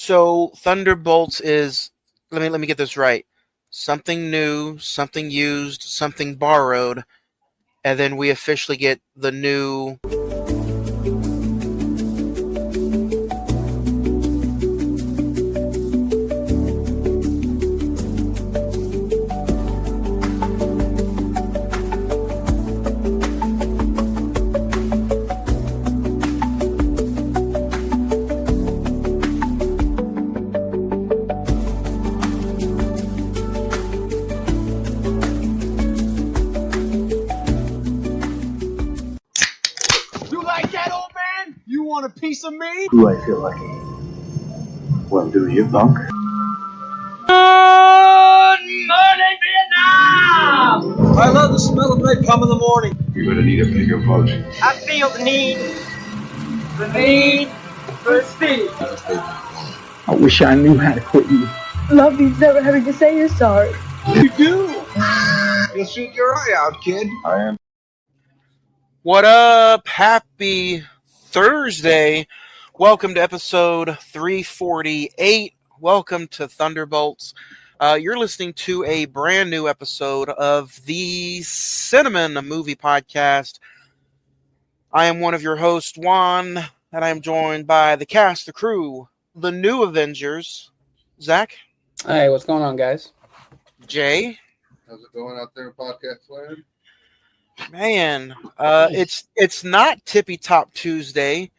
So Thunderbolts is let me get this right. Something new, something used, something borrowed, and then we officially get the new. A piece of me? Do I feel lucky? Well, do you, Bunk? Good morning, Vietnam! I love the smell of napalm in the morning. You're gonna need a bigger boat. I feel the need for speed. I wish I knew how to quit you. Love means never having to say you're sorry. You do. You'll shoot your eye out, kid. I am. What up? Happy Thursday. Welcome to episode 348. Welcome to Thunderbolts. You're listening to a brand new episode of the Cine-Men movie podcast. I am one of your hosts, Juan, and I am joined by the cast, the crew, the new Avengers. Zach? Hey, what's going on, guys? Jay? How's it going out there in podcast land? Man, it's not Tippy Top Tuesday,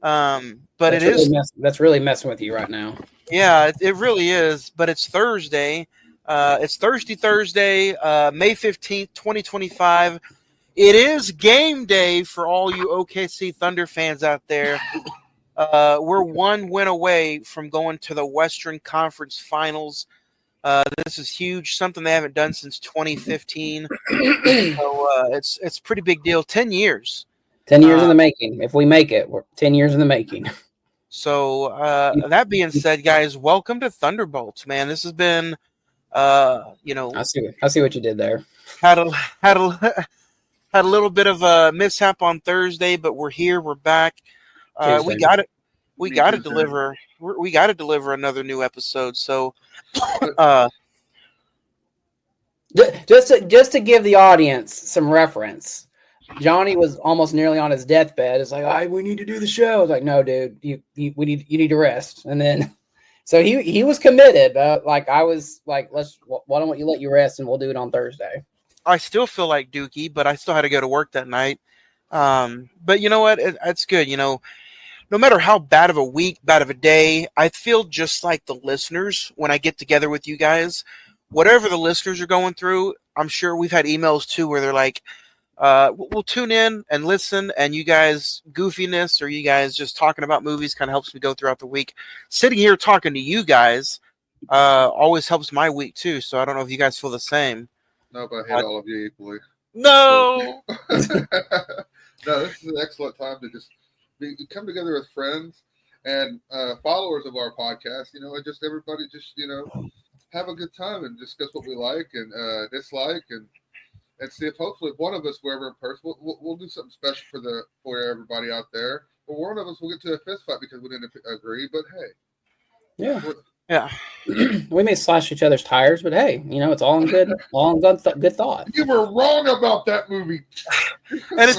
but that's it is. That's really messing with you right now. Yeah, it really is. But it's Thursday. It's Thursday, May 15th, 2025. It is game day for all you OKC Thunder fans out there. We're one win away from going to the Western Conference Finals. This is huge, something they haven't done since 2015. So it's a pretty big deal. 10 years. 10 years in the making. If we make it, we're 10 years in the making. So that being said, guys, welcome to Thunderbolts, man. This has been, I see what you did there. Had a little bit of a mishap on Thursday, but we're here. We're back. We got it. We got to deliver. We got to deliver another new episode. So, just to give the audience some reference, Johnny was almost nearly on his deathbed. It's like, we need to do the show. I was like, no, dude, you need to rest. And then, so he was committed. I was like, why don't you let you rest and we'll do it on Thursday. I still feel like Dookie, but I still had to go to work that night. But you know what? It's good. You know, no matter how bad of a week, bad of a day, I feel just like the listeners when I get together with you guys. Whatever the listeners are going through, I'm sure we've had emails too where they're like, we'll tune in and listen, and you guys' goofiness or you guys just talking about movies kind of helps me go throughout the week. Sitting here talking to you guys always helps my week too, so I don't know if you guys feel the same. Nope, I hate all of you equally. No! No, this is an excellent time to just come together with friends and followers of our podcast, and just everybody just, have a good time and discuss what we like and dislike and see if hopefully one of us, wherever in person, we'll do something special for everybody out there. Or one of us will get to a fist fight because we didn't agree, but hey. Yeah. We may slash each other's tires, but hey, it's all in good thought. You were wrong about that movie. And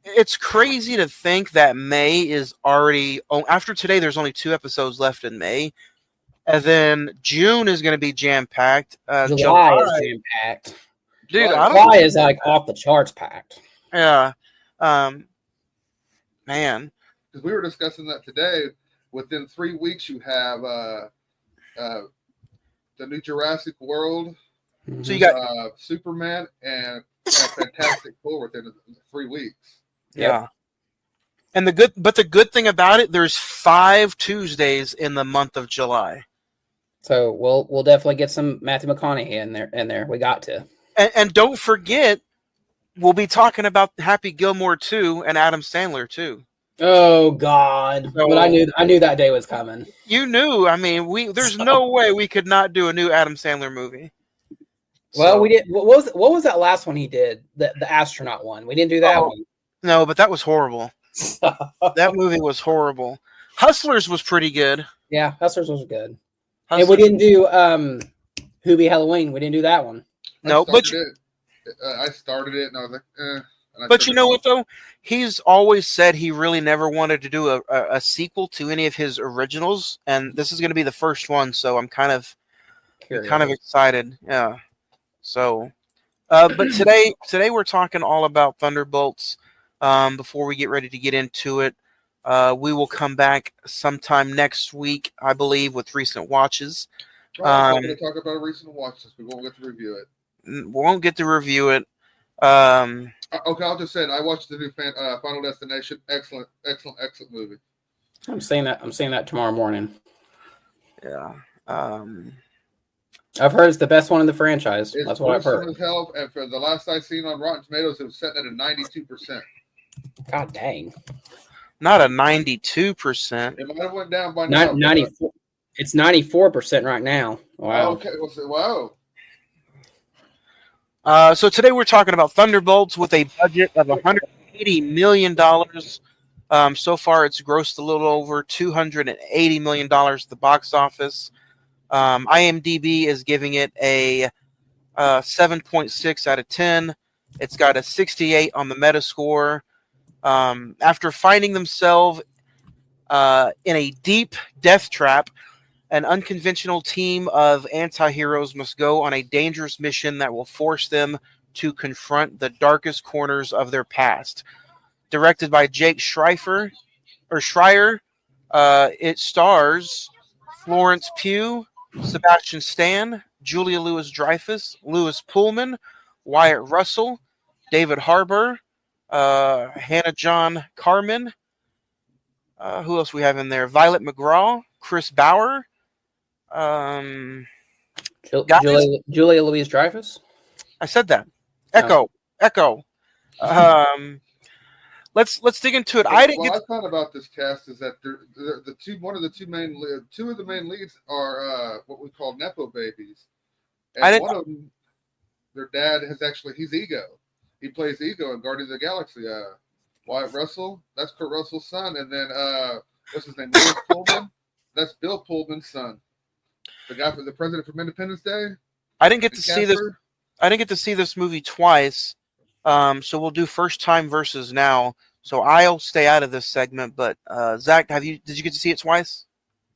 it's crazy to think that May is already after today. There's only 2 episodes left in May, and then June is going to be jam packed. July is jam packed, dude. July is like off the charts packed. Yeah, man. Because we were discussing that today. Within 3 weeks, you have the new Jurassic World. So you got Superman and Fantastic Four within 3 weeks. Yeah. And the good thing about it, there's 5 Tuesdays in the month of July. So we'll definitely get some Matthew McConaughey in there. We got to. And don't forget, we'll be talking about Happy Gilmore 2 and Adam Sandler too. Oh God! So, but I knew that day was coming. You knew. I mean, there's no way we could not do a new Adam Sandler movie. Well, we did. What was that last one he did? The astronaut one. We didn't do that one. No, but that was horrible. That movie was horrible. Hustlers was pretty good. Yeah, Hustlers was good. And Hustlers. we didn't do Hoobie Halloween. We didn't do that one. No, I started it, and I was like, eh. And I but turned you it know off. what though? He's always said he really never wanted to do a sequel to any of his originals, and this is going to be the first one. So I'm kind of Curious. excited. Yeah. So, but today we're talking all about Thunderbolts. Before we get ready to get into it, we will come back sometime next week, I believe, with recent watches. Right, so we're going to talk about a recent watch this. We won't get to review it. We won't get to review it. Okay, I'll just say it. I watched the new Final Destination. Excellent movie. I'm seeing that tomorrow morning. Yeah. I've heard it's the best one in the franchise. It's That's what I've heard. As hell, and for the last I seen on Rotten Tomatoes, it was set at a 92%. God dang. Not a 92%. It might have went down by now. 94. It's 94% right now. Wow. Okay. Wow. So today we're talking about Thunderbolts with a budget of $180 million. So far, it's grossed a little over $280 million at the box office. IMDb is giving it a 7.6 out of 10. It's got a 68 on the Metascore. After finding themselves in a deep death trap, an unconventional team of anti-heroes must go on a dangerous mission that will force them to confront the darkest corners of their past. Directed by Jake Schreier, it stars Florence Pugh, Sebastian Stan, Julia Louis-Dreyfus, Louis Pullman, Wyatt Russell, David Harbour, Hannah John Carmen. Who else we have in there? Violet McGraw, Chris Bauer. Julia Louis-Dreyfus. I said that. Echo. Let's dig into it. What I thought about this cast is that two of the main leads are what we call nepo babies, and one of them, their dad he's Ego. He plays Ego in Guardians of the Galaxy. Wyatt Russell, that's Kurt Russell's son, and then what's his name? Louis Pullman. That's Bill Pullman's son. The guy for the president from Independence Day. I didn't get to see this. I didn't get to see this movie twice. So we'll do first time versus now. So I'll stay out of this segment. But Zach, did you get to see it twice?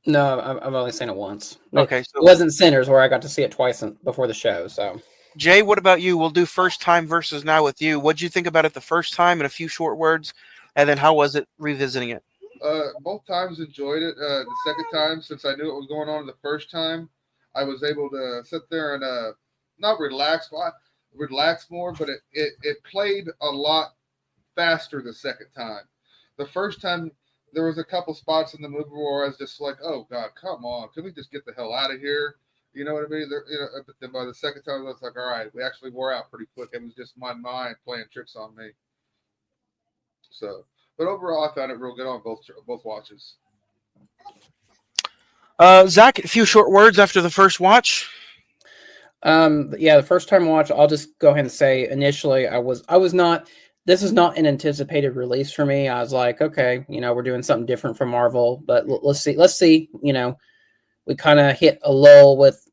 No, I've only seen it once. Okay, so it wasn't Sinners where I got to see it twice before the show. So Jay, what about you? We'll do first time versus now with you. What'd you think about it the first time in a few short words, and then how was it revisiting it? Both times enjoyed it. The second time, since I knew what was going on the first time, I was able to sit there and not relax more, but it played a lot faster the second time. The first time, there was a couple spots in the movie where I was just like, oh, God, come on. Can we just get the hell out of here? You know what I mean? But then by the second time, I was like, all right, we actually wore out pretty quick. It was just my mind playing tricks on me. So, but overall, I found it real good on both watches. Zach, a few short words after the first watch. The first time watch, I'll just go ahead and say initially I was not. This is not an anticipated release for me. I was like, okay, we're doing something different from Marvel, but let's see. We kind of hit a lull with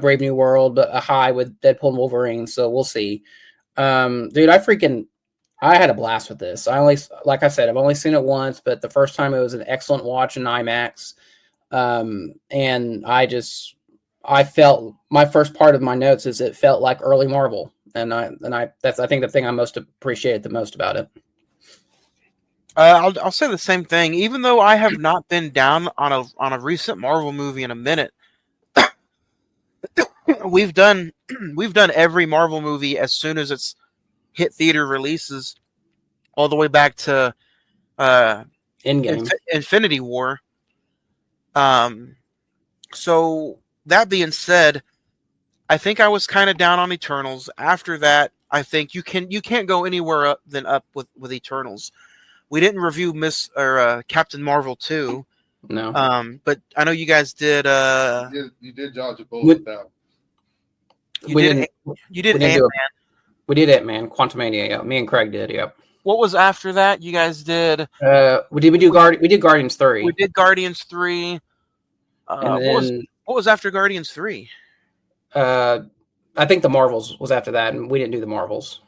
Brave New World, but a high with Deadpool and Wolverine. So we'll see. Dude, I had a blast with this. Like I said, I've only seen it once, but the first time it was an excellent watch in IMAX. And I felt, my first part of my notes is it felt like early Marvel. And that's I think the thing I most appreciated the most about it. I'll say the same thing. Even though I have not been down on a recent Marvel movie in a minute, we've done every Marvel movie as soon as it's hit theater releases, all the way back to Endgame, Infinity War. So that being said, I think I was kind of down on Eternals. After that, I think you can't go anywhere up than up with Eternals. We didn't review Captain Marvel 2. No. But I know you guys did. You did dodge a bullet with that. You did Ant-Man. We did Ant-Man, Quantumania. Yeah. Me and Craig did. Yep. What was after that? You guys did. We did Guardians 3. We did Guardians 3. And then what was after Guardians 3? I think the Marvels was after that, and we didn't do the Marvels.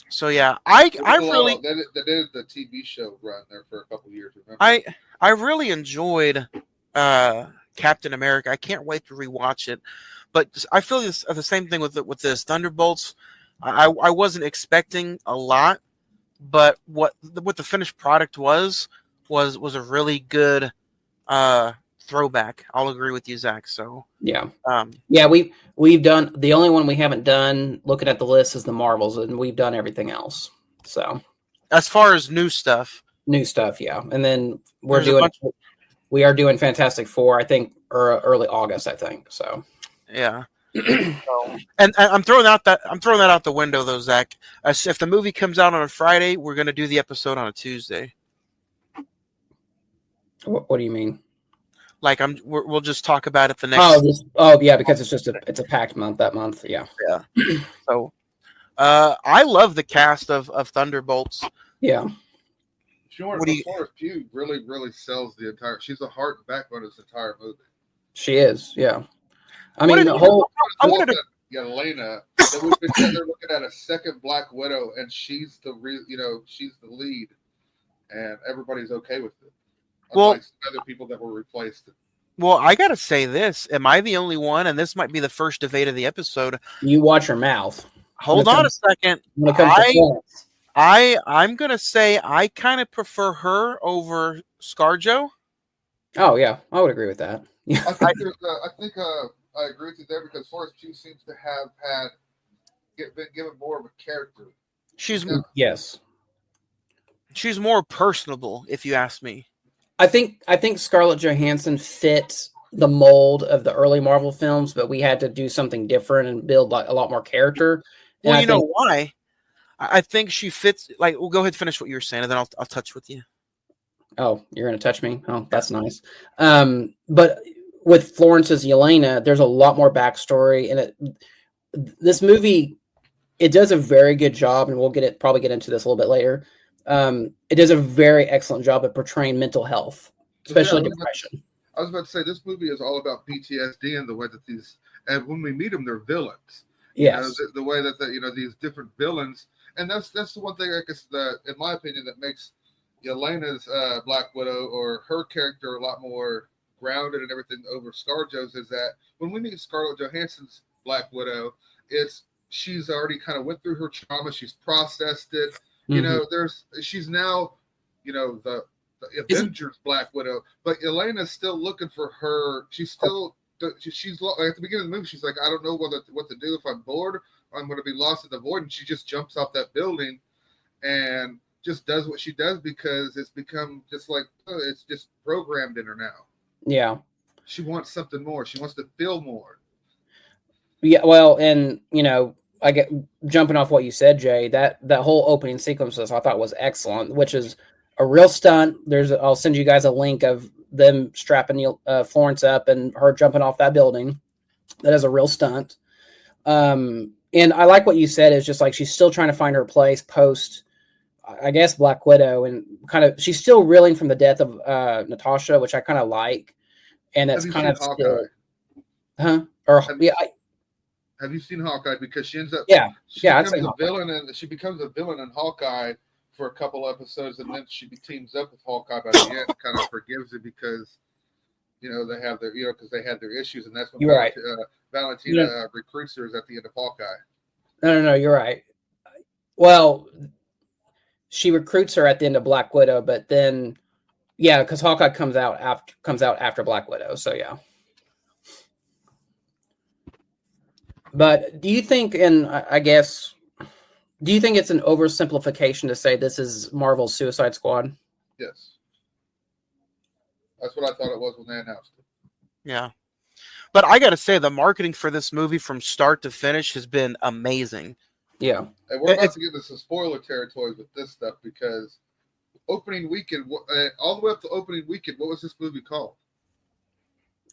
So yeah, I really they did the TV show run there for a couple years. Remember? I really enjoyed Captain America. I can't wait to rewatch it. But I feel the same thing with this Thunderbolts. I wasn't expecting a lot, but what the finished product was a really good throwback. I'll agree with you, Zach. So yeah, we've done, the only one we haven't done looking at the list is the Marvels, and we've done everything else. So as far as new stuff, yeah, and then we are doing Fantastic Four, I think, early August, I think. So yeah. And I'm throwing that out the window though, Zach. If the movie comes out on a Friday, we're going to do the episode on a Tuesday. What do you mean? Like we'll just talk about it the next. Yeah, because it's a packed month that month. Yeah. So, I love the cast of Thunderbolts. Yeah. Sure. Florence Pugh really, really sells the entire. She's the heart and backbone of this entire movie. She is. Yeah. I wanted to Yelena, that we've been sitting there looking at a second Black Widow, and she's the she's the lead, and everybody's okay with it. Unlike other people that were replaced. Well, I gotta say this: am I the only one? And this might be the first debate of the episode. You watch your mouth. Hold on a second. When it comes to Florence. I'm gonna say I kind of prefer her over ScarJo. Oh yeah, I would agree with that. Yeah. I think I agree with you there because Florence Pugh seems to have been given more of a character. Yes. She's more personable, if you ask me. I think Scarlett Johansson fits the mold of the early Marvel films, but we had to do something different and build like a lot more character. Well, and know why? I think she fits. Like, well, go ahead and finish what you were saying, and then I'll touch with you. Oh, you're gonna touch me? Oh, that's nice. But with Florence's Yelena, there's a lot more backstory, and this movie, it does a very good job, and we'll probably get into this a little bit later. It does a very excellent job at portraying mental health, especially depression. I was about to say this movie is all about PTSD and the way that and when we meet them, they're villains. Yes, the way that these different villains, and that's the one thing I guess that, in my opinion, that makes Yelena's Black Widow or her character a lot more grounded and everything over ScarJo's is that when we meet Scarlett Johansson's Black Widow, she's already kind of went through her trauma, she's processed it. She's now, the Avengers Black Widow, but Yelena's still looking for her. She's still, she's like, at the beginning of the movie, she's like, I don't know what to do if I'm bored. Or I'm going to be lost in the void, and she just jumps off that building and just does what she does because it's become just like it's just programmed in her now. Yeah, she wants something more. She wants to feel more. Yeah, well, and I get jumping off what you said, Jay. That whole opening sequences I thought was excellent, which is a real stunt. I'll send you guys a link of them strapping Florence up and her jumping off that building. That is a real stunt. And I like what you said. Is just like she's still trying to find her place post, I guess, Black Widow, and kind of she's still reeling from the death of Natasha, which I kind of like. And that's kind of still, have you seen Hawkeye? Because she ends up she becomes a villain in Hawkeye for a couple episodes, and then she teams up with Hawkeye by the end, and kind of forgives it because they have their because they had their issues, and that's when Valentina recruits her at the end of Hawkeye. No, you're right. Well, she recruits her at the end of Black Widow, but then because Hawkeye comes out after Black Widow, so yeah. But do you think, and I guess, do you think it's an oversimplification to say this is Marvel's Suicide Squad? Yes. That's what I thought it was when they announced it. Yeah. But I got to say, the marketing for this movie from start to finish has been amazing. Yeah. And we're about to get into some spoiler territory with this stuff because opening weekend, all the way up to opening weekend, what was this movie called?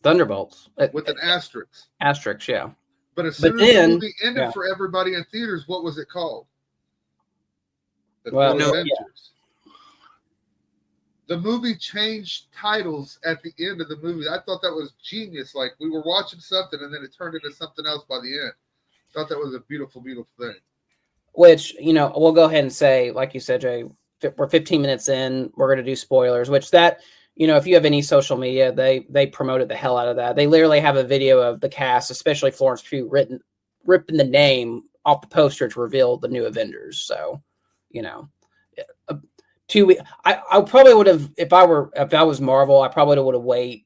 Thunderbolts. With an asterisk. Asterisk, yeah. But as soon as the movie ended for everybody in theaters, what was it called? The Avengers. the movie changed titles at the end of the movie. I thought that was genius. Like we were watching something and then it turned into something else by the end. Thought that was a beautiful, beautiful thing. Which, we'll go ahead and say, like you said, Jay, we're 15 minutes in. We're going to do spoilers, which that, if you have any social media, they promoted the hell out of that. They literally have a video of the cast, especially Florence Pugh, ripping the name off the poster to reveal the new Avengers. So, 2 weeks. I probably would have, if I was Marvel, I probably would have waited,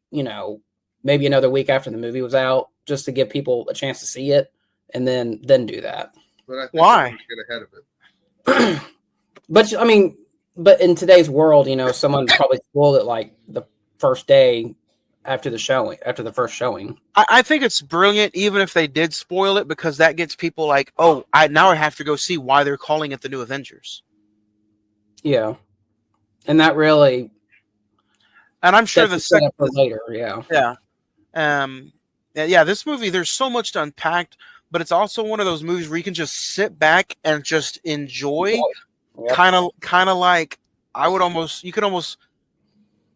maybe another week after the movie was out, just to give people a chance to see it, and then do that. But I think Why? get ahead of it. But in today's world, someone probably spoiled it like the first day after the first showing. I think it's brilliant, even if they did spoil it, because that gets people like, oh, I have to go see why they're calling it the New Avengers. Yeah, and that really, and I'm sure the second for later. Yeah. This movie, there's so much to unpack, but it's also one of those movies where you can just sit back and just enjoy. Yep. Kind of like you could almost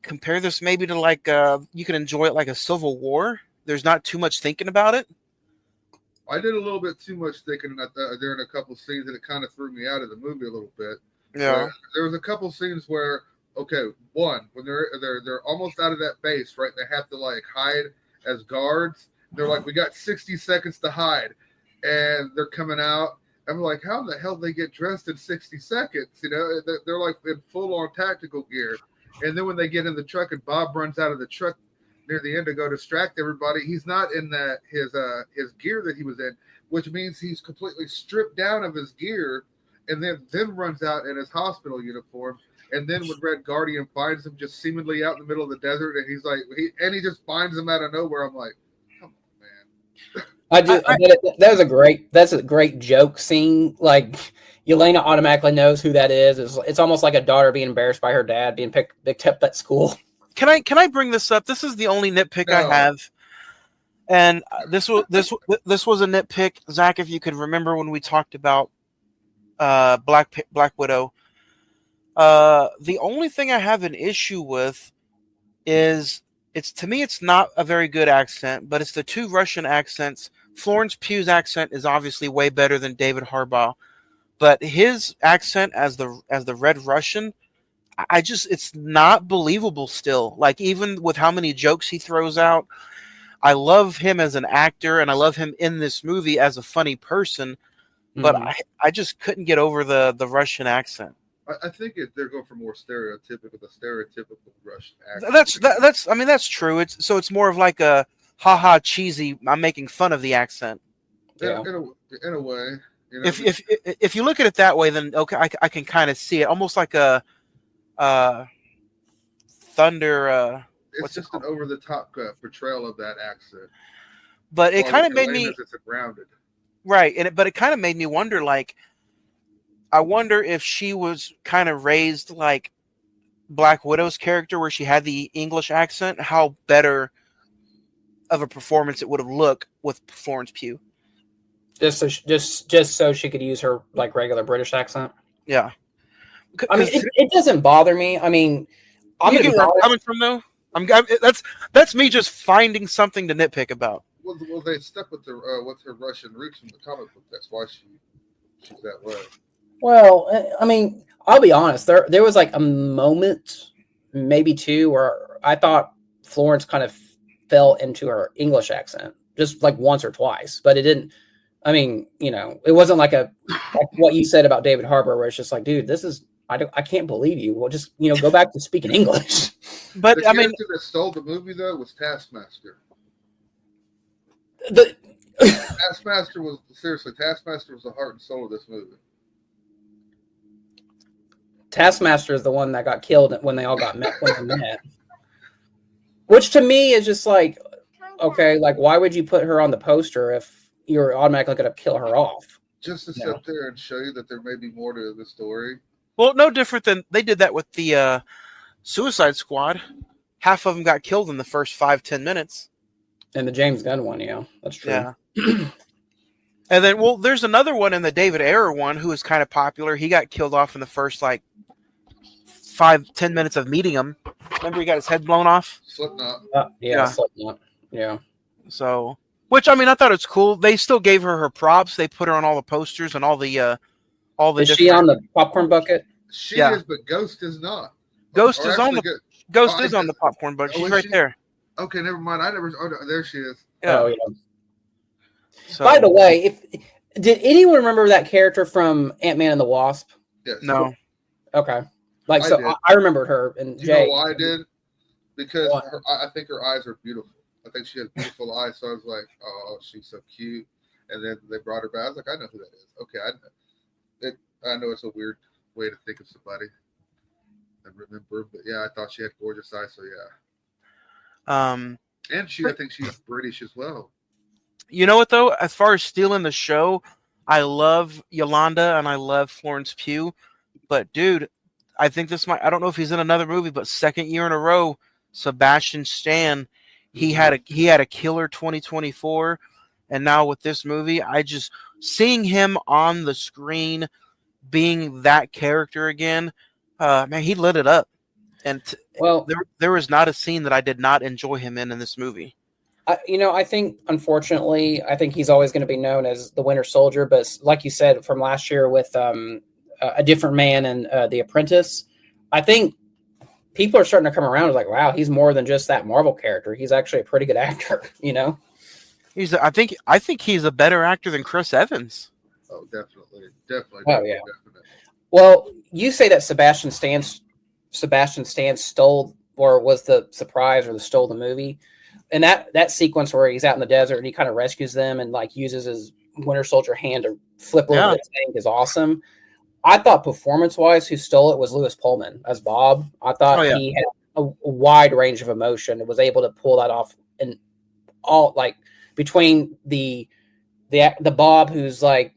compare this maybe to like you can enjoy it like a Civil War. There's not too much thinking about it. I did a little bit too much thinking during a couple scenes, and it kind of threw me out of the movie a little bit. Yeah, there was a couple scenes where, okay, one, when they're almost out of that base, right? They have to like hide as guards. They're like, we got 60 seconds to hide, and they're coming out. I'm like, how in the hell did they get dressed in 60 seconds? They're like in full on tactical gear. And then when they get in the truck and Bob runs out of the truck near the end to go distract everybody, he's not in his gear that he was in, which means he's completely stripped down of his gear, and then runs out in his hospital uniform. And then when Red Guardian finds him just seemingly out in the middle of the desert, and he's like, he just finds him out of nowhere. I'm like, come on, man. That's a great joke scene. Like Yelena automatically knows who that is. It's almost like a daughter being embarrassed by her dad being picked up at school. Can I bring this up? This is the only nitpick I have, and this was a nitpick, Zach. If you could remember when we talked about Black Widow, the only thing I have an issue with is it's not a very good accent, but it's the two Russian accents. Florence Pugh's accent is obviously way better than David Harbaugh, but his accent as the Red Russian, it's not believable still. Like, even with how many jokes he throws out, I love him as an actor, and I love him in this movie as a funny person, but I just couldn't get over the Russian accent. I think they're going for more stereotypical Russian accent. That's true. It's more of like a haha cheesy. I'm making fun of the accent. Yeah. In a way. If you look at it that way, then okay, I can kind of see it, almost like a Thunder. It's just an over the top portrayal of that accent. But it kind of made me it's grounded. Right, but it kind of made me wonder, like, I wonder if she was kind of raised like Black Widow's character, where she had the English accent, how better of a performance it would have looked with Florence Pugh. Just so she could use her like regular British accent. Yeah, I mean, it doesn't bother me. I mean, you get where I'm coming from, though. That's me just finding something to nitpick about. Well, they stuck with her Russian roots from the comic book. That's why she's that way. Well, I mean, I'll be honest. There was like a moment, maybe two, where I thought Florence kind of fell into her English accent, just like once or twice. But it didn't. I mean, it wasn't like what you said about David Harbour, where it's just like, dude, I can't believe you. Well, just go back to speaking English. But the character that stole the movie though was Taskmaster. Taskmaster was the heart and soul of this movie. Taskmaster is the one that got killed when they all got met. Which to me is just like, okay, like why would you put her on the poster if you're automatically going to kill her off? Just to sit there and show you that there may be more to the story. Well, no different than they did that with the Suicide Squad. Half of them got killed in the first 5-10 minutes. And the James Gunn one, that's true. Yeah. And then, there's another one in the David Ayer one who is kind of popular. He got killed off in the first, 5 5-10 minutes of meeting him. Remember, he got his head blown off. Slipknot. Yeah, Yeah. Slipknot. Yeah. So, which I mean, I thought it was cool. They still gave her props. They put her on all the posters and all the Is she on the popcorn bucket? She Yeah. is, but Ghost is not. Ghost Or is on actually, the Ghost oh, is on the popcorn bucket. oh, She's is right she? there. Okay, never mind. I never. Oh, no, there she is. Yeah. Oh, yeah. So, By the way, did anyone remember that character from Ant-Man and the Wasp? Yes. no. Okay. Like, I so did. I remembered her. And Do you Jay, know why I did? Because Why? I think her eyes are beautiful. I think she has beautiful eyes. So I was like, oh, she's so cute. And then they brought her back. I was like, I know who that is. Okay, I know it's a weird way to think of somebody and remember, but yeah, I thought she had gorgeous eyes. So yeah, Um, and I think she's British as well. you know what though? As far as stealing the show, I love Yolanda and I love Florence Pugh, but dude, I think this might. I don't know if he's in another movie, but second year in a row, Sebastian Stan, he had a killer 2024, and now with this movie, I just seeing him on the screen, being that character again, man, he lit it up. And well, there was not a scene that I did not enjoy him in this movie. I think, unfortunately, I think he's always going to be known as the Winter Soldier. But like you said, from last year with A Different Man and The Apprentice, I think people are starting to come around. Like, wow, he's more than just that Marvel character. He's actually a pretty good actor, you know? I think he's a better actor than Chris Evans. Oh, definitely. Definitely. Oh, yeah. Well, you say that Sebastian Stan stole, or was the surprise, or stole the movie. And that sequence where he's out in the desert and he kind of rescues them and like uses his Winter Soldier hand to flip over the tank is awesome. I thought performance-wise, who stole it was Lewis Pullman as Bob. I thought he had a wide range of emotion and was able to pull that off. And all like between the Bob who's like,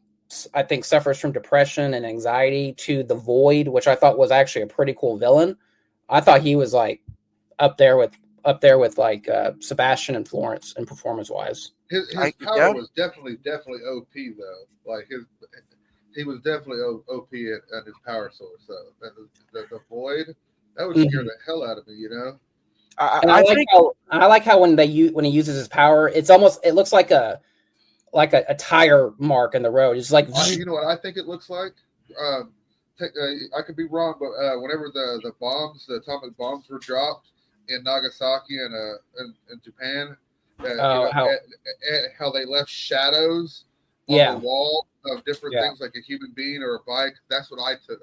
I think suffers from depression and anxiety, to the Void, which I thought was actually a pretty cool villain. I thought he was like up there with like Sebastian and Florence and performance-wise. His power was definitely OP though. Like he was definitely OP at his power source. So the Void, that would scare the hell out of me, you know. I like how when he uses his power, it looks like a tire mark in the road. It's like, you know what I think it looks like. I could be wrong, but whenever the atomic bombs were dropped in Nagasaki and in Japan, how they left shadows on the wall of different things, like a human being or a bike. That's what I took.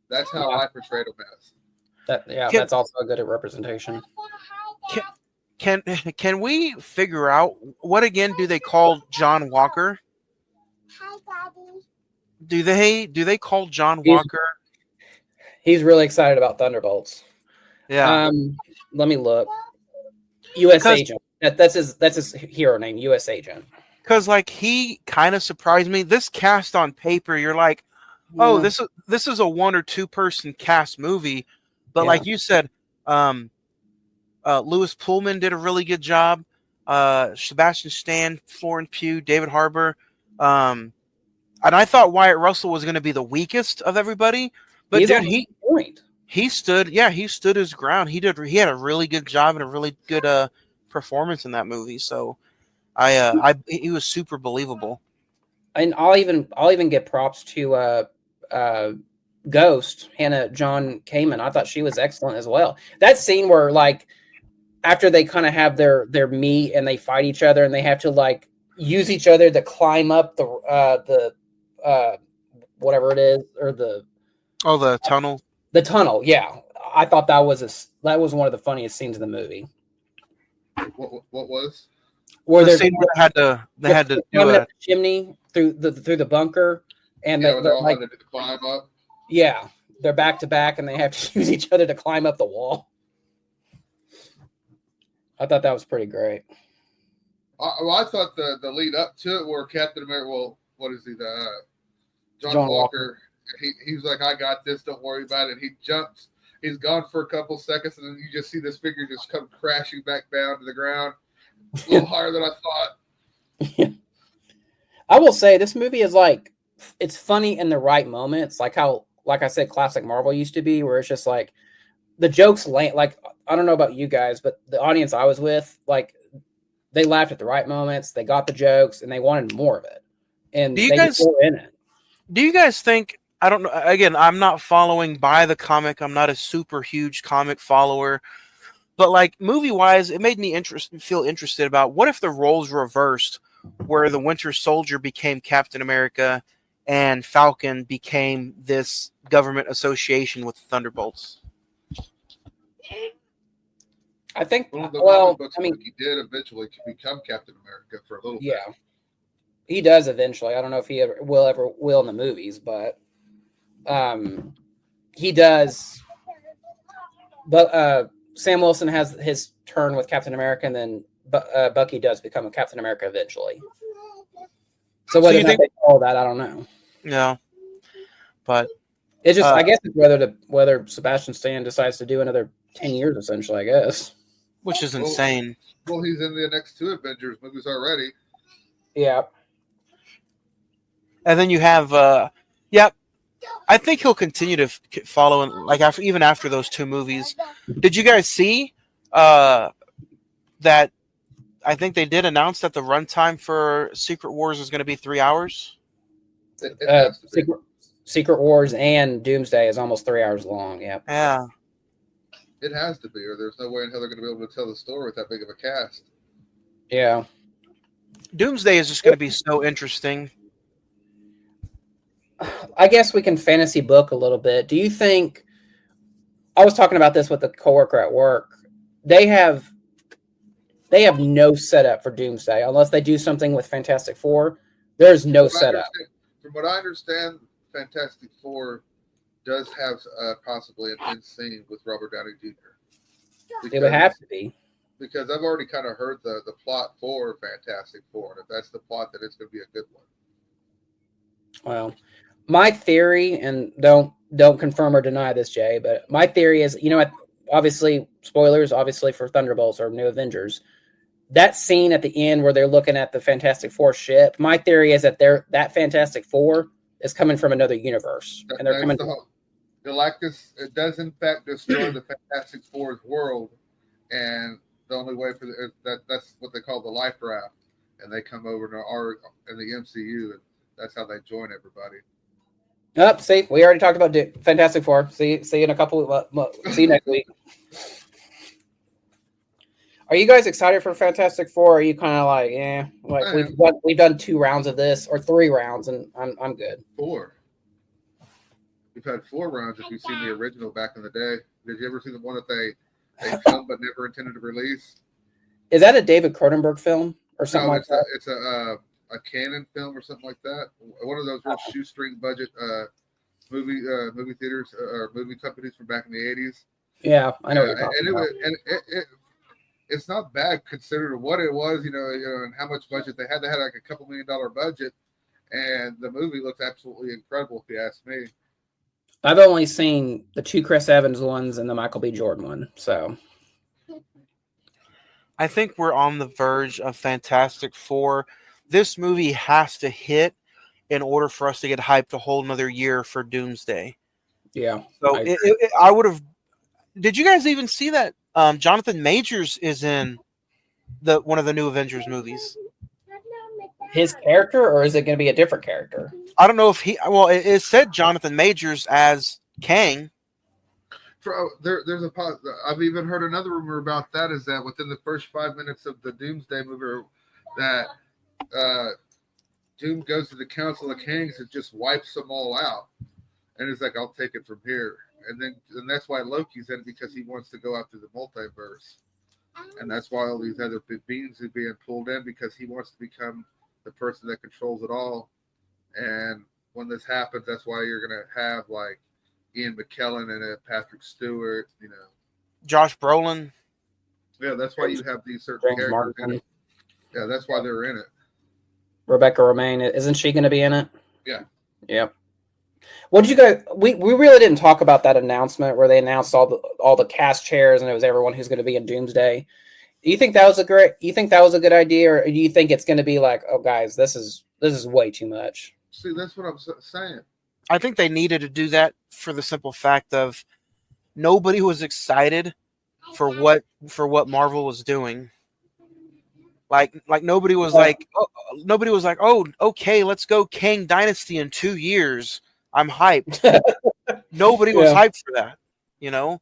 That's how I portrayed them as. That's also a good representation. Can we figure out what again do they call John Walker? Hi, Daddy. Do they call John Walker? He's really excited about Thunderbolts. Yeah. Let me look. U.S. Agent. That's his hero name. U.S. Agent. Because like he kind of surprised me. This cast on paper, you're like, oh, this is a 1 or 2 person cast movie, but like you said, Lewis Pullman did a really good job. Sebastian Stan, Florence Pugh, David Harbour, and I thought Wyatt Russell was going to be the weakest of everybody, but he stood his ground. He had a really good job and a really good performance in that movie. So he was super believable. And I'll even give props to Ghost, Hannah John Kamen. I thought she was excellent as well. That scene where like after they kind of have their meet and they fight each other and they have to like use each other to climb up the whatever it is, or the tunnel. The tunnel, yeah. I thought that was one of the funniest scenes in the movie. What was? Where the scene where they had to do a chimney through the bunker, and they're like to climb up. Yeah, they're back to back, and they have to use each other to climb up the wall. I thought that was pretty great. I thought the lead up to it, where Captain America, what is he? John Walker. He's like, I got this. Don't worry about it. He jumps. He's gone for a couple seconds, and then you just see this figure just come crashing back down to the ground, a little higher than I thought. I will say this movie is like, it's funny in the right moments, like how like I said, classic Marvel used to be, where it's just like the jokes land. Like, I don't know about you guys, but the audience I was with, like, they laughed at the right moments, they got the jokes, and they wanted more of it, and Do you they just guys were in it. do you guys think, I don't know, again, I'm not following by the comic. I'm not a super huge comic follower. But like movie wise, it made me feel interested about what if the roles reversed, where the Winter Soldier became Captain America, and Falcon became this government association with the Thunderbolts. I think. Well, the Well, comic books, I mean, he did eventually become Captain America for a little yeah, bit. he does eventually. I don't know if he ever will in the movies, but he does. But Sam Wilson has his turn with Captain America, and then Bucky does become a Captain America eventually. So whether you or not think- they follow that, I don't know. Yeah, but It's just, I guess, it's whether Sebastian Stan decides to do another 10 years, essentially. I guess. which is insane. Well, he's in the next 2 Avengers movies already. Yeah. And then you have, I think he'll continue to follow, like even after those 2 movies. Did you guys see that? I think they did announce that the runtime for Secret Wars is going to be 3 hours. It has to be. Secret Wars and Doomsday is almost 3 hours long. Yeah. Yeah. It has to be, or there's no way in hell they're going to be able to tell the story with that big of a cast. Yeah. Doomsday is just going to be so interesting. I guess we can fantasy book a little bit. Do you think? I was talking about this with a coworker at work. They have no setup for Doomsday unless they do something with Fantastic Four. There's no setup. From what I understand, Fantastic Four does have possibly an end scene with Robert Downey Jr. It would have to be. Because I've already kind of heard the plot for Fantastic Four, and if that's the plot, then it's going to be a good one. Well, my theory, and don't confirm or deny this, Jay, but my theory is, obviously, spoilers, obviously, for Thunderbolts or New Avengers, that scene at the end where they're looking at the Fantastic Four ship, my theory is that that Fantastic Four is coming from another universe. And they're coming. Galactus, it does in fact destroy the Fantastic Four's world, and the only way for that's what they call the life raft, and they come over in the MCU, and that's how they join everybody. See, we already talked about Fantastic Four. See you in a couple. See you next week. Are you guys excited for Fantastic Four? Or are you kind of like, we've done 2 rounds of this or 3 rounds, and I'm good. 4. We've had 4 rounds. If you've seen the original back in the day, did you ever see the one that they filmed but never intended to release? Is that a David Cronenberg film or something like that? It's a Canon film or something like that. One of those real shoestring budget movie theaters or movie companies from back in the 80s. Yeah, I know what you're talking about. It's not bad considering what it was, and how much budget they had. They had like a $2 million budget, and the movie looks absolutely incredible, if you ask me. I've only seen the 2 Chris Evans ones and the Michael B. Jordan one, so. I think we're on the verge of Fantastic Four. This movie has to hit in order for us to get hyped a whole another year for Doomsday. Yeah. So I would have. Did you guys even see that? Jonathan Majors is in one of the new Avengers movies. His character, or is it going to be a different character? I don't know if it said Jonathan Majors as Kang. I've even heard another rumor about that, is that within the first 5 minutes of the Doomsday movie, that Doom goes to the Council of Kings and just wipes them all out, and it's like, I'll take it from here. And that's why Loki's in it, because he wants to go out through the multiverse, and that's why all these other big beings are being pulled in, because he wants to become the person that controls it all. And when this happens, that's why you're gonna have like Ian McKellen and Patrick Stewart, Josh Brolin. Yeah, that's why you have these certain James characters in Martin. it. Yeah, that's why they're in it. Rebecca Romijn, isn't she going to be in it? Yeah. Yep. What did you guys? We really didn't talk about that announcement where they announced all the cast chairs and it was everyone who's going to be in Doomsday. Do you think that was a good idea, or do you think it's going to be like, oh guys, this is way too much? See, that's what I'm saying. I think they needed to do that for the simple fact of nobody was excited for what Marvel was doing. Like nobody was like, oh, okay, let's go Kang Dynasty in 2 years. I'm hyped. Nobody was Yeah. hyped for that, you know.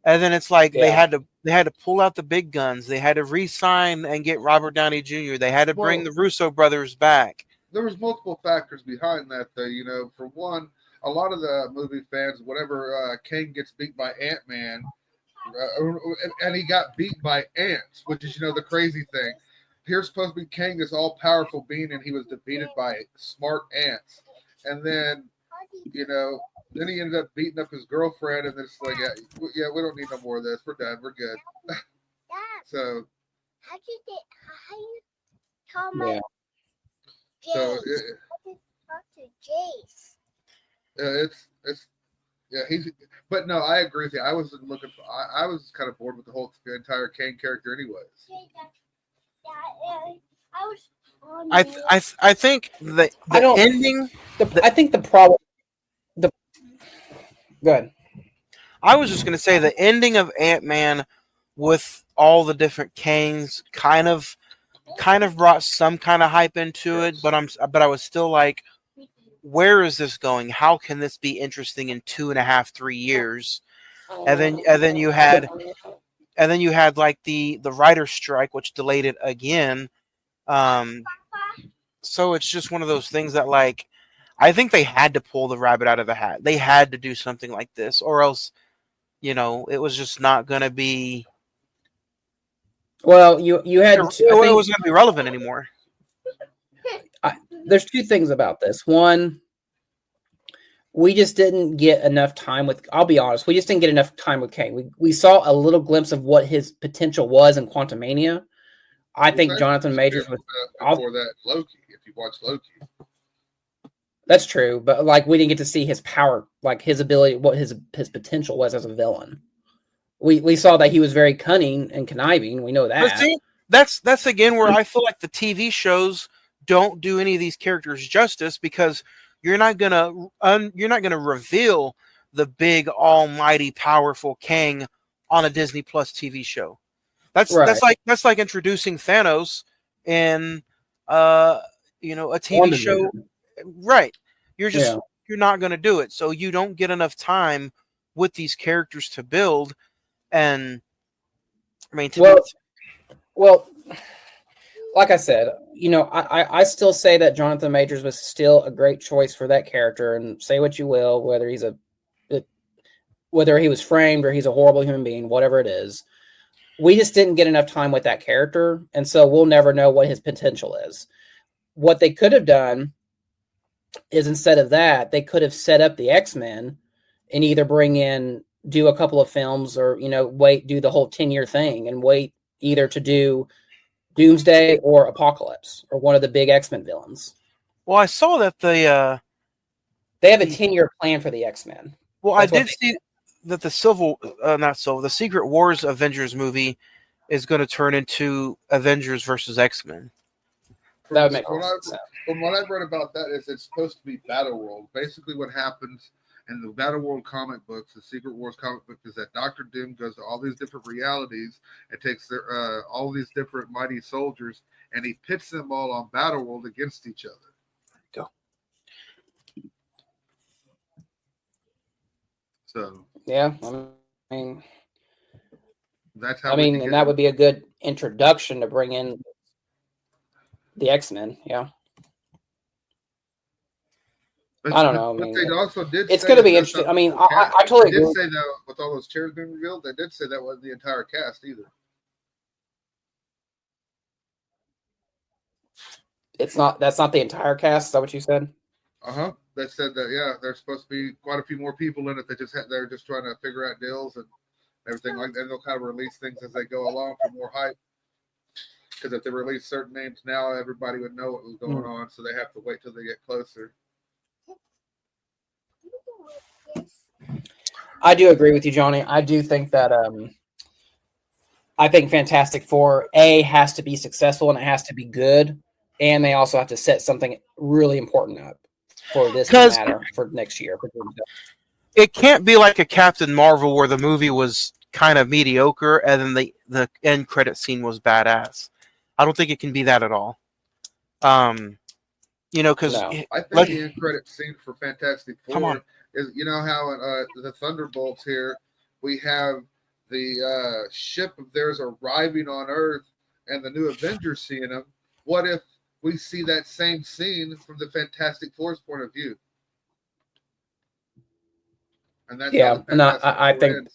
And then it's like Yeah. they had to pull out the big guns. They had to re-sign and get Robert Downey Jr. They had to bring the Russo brothers back. There was multiple factors behind that, though. You know, for one, a lot of the movie fans, whenever Kang gets beat by Ant-Man, and he got beat by ants, which is, the crazy thing. Here's supposed to be Kang, this all-powerful being, and he was defeated by smart ants. And then, then he ended up beating up his girlfriend, and it's like, yeah, we don't need no more of this. We're done. We're good. So. How you call my Yeah. Jace? So How to talk to Jace? he's. But no, I agree with you. I wasn't looking for. I was kind of bored with the whole entire Kang character, anyways. I was. I think the ending. I think the problem. Go ahead. I was just going to say the ending of Ant-Man with all the different Kangs kind of brought some kind of hype into it, but I was still like, where is this going? How can this be interesting in 2.5, 3 years? And then you had like the writer's strike, which delayed it again. So it's just one of those things that, like, I think they had to pull the rabbit out of the hat. They had to do something like this, or else, it was just not going to be. Well, you had. It wasn't going to be relevant anymore. There's two things about this. One, we just didn't get enough time with. I'll be honest, we just didn't get enough time with Kang. We saw a little glimpse of what his potential was in Quantumania. I think Jonathan Majors was before that Loki. If you watch Loki, that's true, but like we didn't get to see his power, like his ability, what his potential was as a villain. We saw that he was very cunning and conniving. We know that. But see, that's again where I feel like the TV shows don't do any of these characters justice, because you're not gonna reveal the big, almighty, powerful Kang on a Disney Plus TV show. That's like introducing Thanos in a TV show, right? You're not gonna do it, so you don't get enough time with these characters to build. And I mean, well, like I said, I still say that Jonathan Majors was still a great choice for that character. And say what you will, whether he was framed or he's a horrible human being, whatever it is, we just didn't get enough time with that character, and so we'll never know what his potential is. What they could have done is, instead of that, they could have set up the X-Men and either do a couple of films, or do the whole 10-year thing and wait either to do Doomsday or Apocalypse or one of the big X-Men villains. Well, I saw that they have a 10-year plan for the X-Men. Well, I did see that the the Secret Wars Avengers movie is going to turn into Avengers versus X-Men. That would make sense. From what I've read about that is it's supposed to be Battle World. Basically, what happens in the Battle World comic books, the Secret Wars comic book, is that Doctor Doom goes to all these different realities and takes all these different mighty soldiers, and he pits them all on Battle World against each other. Go. So yeah, I mean, that's how. And that would be a good introduction to bring in the X-Men. Yeah. I don't know. But they also did. It's going to be interesting. I mean, I totally agree. They did say that with all those chairs being revealed, they did say that wasn't the entire cast either. It's not. That's not the entire cast. Is that what you said? They said that. Yeah, there's supposed to be quite a few more people in it. They're just trying to figure out deals and everything like that. And they'll kind of release things as they go along for more hype. Because if they release certain names now, everybody would know what was going on. So they have to wait till they get closer. I do agree with you, Johnny. I do think that I think Fantastic Four has to be successful and it has to be good, and they also have to set something really important up. for this to Because matter for next year. it can't be like a Captain Marvel where the movie was kind of mediocre and then the end credit scene was badass. I don't think it can be that at all. Because No. I think like, the end credit scene for Fantastic come on, Four is, you know how in the Thunderbolts here we have the ship of theirs arriving on Earth and the new Avengers seeing them. What if we see that same scene from the Fantastic Four's point of view? And that's how Yeah, the and Fantastic I Four think ends.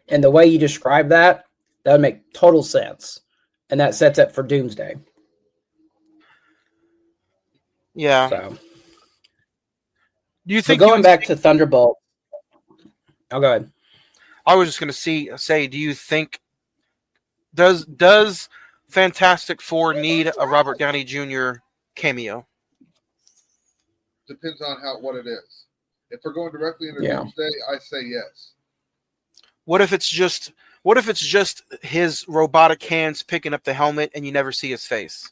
and the way you describe that would make total sense, and that sets up for Doomsday. yeah. So, Do you but think you going would back to Thunderbolt, oh, go ahead. I was just going to say, do you think does Fantastic Four need a Robert Downey Jr. cameo? Depends on what it is. If we're going directly into Yeah. Doomsday, I say yes. What if it's just his robotic hands picking up the helmet and you never see his face?